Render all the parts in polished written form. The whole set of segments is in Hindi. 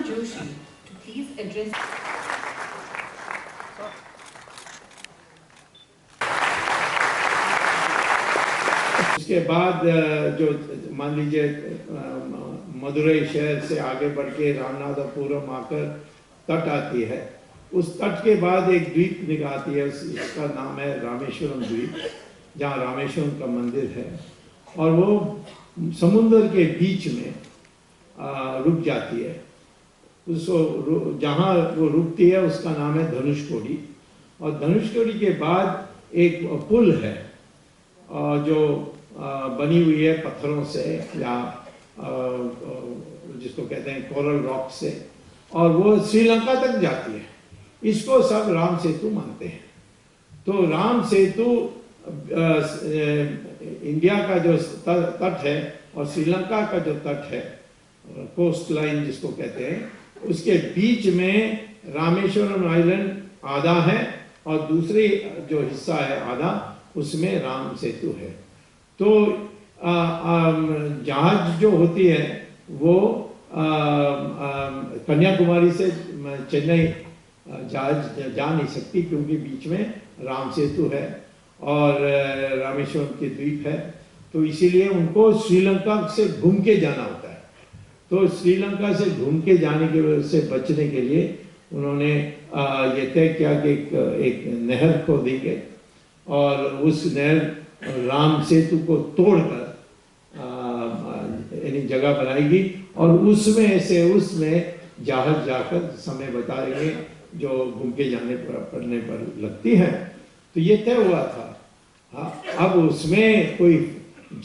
Joshi to please address. उसके बाद जो मान लीजिए मदुरई शहर से आगे बढ़ के रामनाथपुरम आकर तट आती है, उस तट के बाद एक द्वीप निकलती है, इसका नाम है रामेश्वरम द्वीप, जहाँ रामेश्वरम का मंदिर है, और वो समुद्र के बीच में रुक जाती है। उसको जहाँ वो रुकती है उसका नाम है धनुषकोडी, और धनुषकोडी के बाद एक पुल है जो बनी हुई है पत्थरों से या जिसको कहते हैं कोरल रॉक से, और वो श्रीलंका तक जाती है। इसको सब राम सेतु मानते हैं। तो राम सेतु इंडिया का जो तट है और श्रीलंका का जो तट है, कोस्ट लाइन जिसको कहते हैं, उसके बीच में रामेश्वरम आइलैंड आधा है और दूसरी जो हिस्सा है आधा, उसमें राम सेतु है। तो जहाज जो होती है वो कन्याकुमारी से चेन्नई जहाज जा नहीं सकती, क्योंकि बीच में राम सेतु है और रामेश्वरम के द्वीप है। तो इसीलिए उनको श्रीलंका से घूम के जाना होता है। तो श्रीलंका से घूम के जाने की वजह से बचने के लिए उन्होंने ये तय किया कि एक नहर खोदेंगे और उस नहर राम सेतु को तोड़कर यानी जगह बनाएगी और उसमें जहाज जाकर समय बताएंगे जो घूम के जाने पड़ने पर लगती है। तो ये तय हुआ था। हाँ, अब उसमें कोई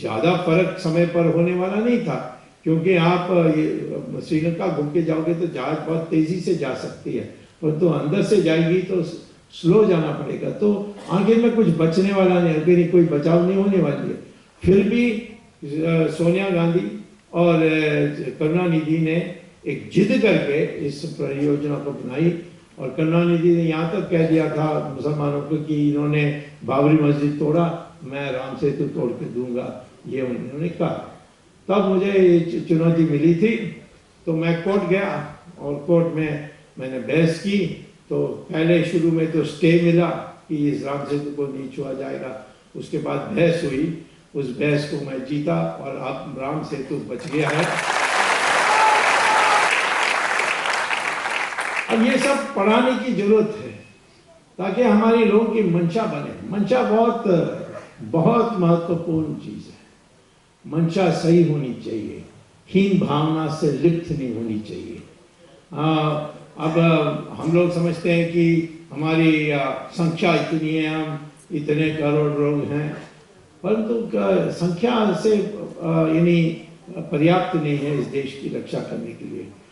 ज़्यादा फर्क समय पर होने वाला नहीं था, क्योंकि आप श्रीलंका घूम के जाओगे तो जहाज बहुत तेज़ी से जा सकती है, परंतु अंदर से जाएगी तो स्लो जाना पड़ेगा। तो आगे में कुछ बचने वाला नहीं, आगे कोई बचाव नहीं होने वाली है। फिर भी सोनिया गांधी और करुणानिधि ने एक जिद करके इस परियोजना को बनाई, और करुणानिधि ने यहाँ तक कह दिया था मुसलमानों को कि इन्होंने बाबरी मस्जिद तोड़ा, मैं राम सेतु तोड़ के दूंगा, ये उन्होंने कहा। तब मुझे चुनौती मिली थी, तो मैं कोर्ट गया और कोर्ट में मैंने बहस की। तो पहले शुरू में तो स्टे मिला कि इस राम सेतु को नहीं छुआ जाएगा, उसके बाद बहस हुई, उस बहस को मैं जीता और अब राम सेतु बच गया है। अब ये सब पढ़ाने की जरूरत है ताकि हमारे लोगों की मंशा बने। मंशा बहुत महत्वपूर्ण चीज है। मंशा सही होनी चाहिए, हीन भावना से लिप्त नहीं होनी चाहिए। अब हम लोग समझते हैं कि हमारी संख्या इतनी है, हम इतने करोड़ लोग हैं, परंतु संख्या से यानी पर्याप्त नहीं है इस देश की रक्षा करने के लिए।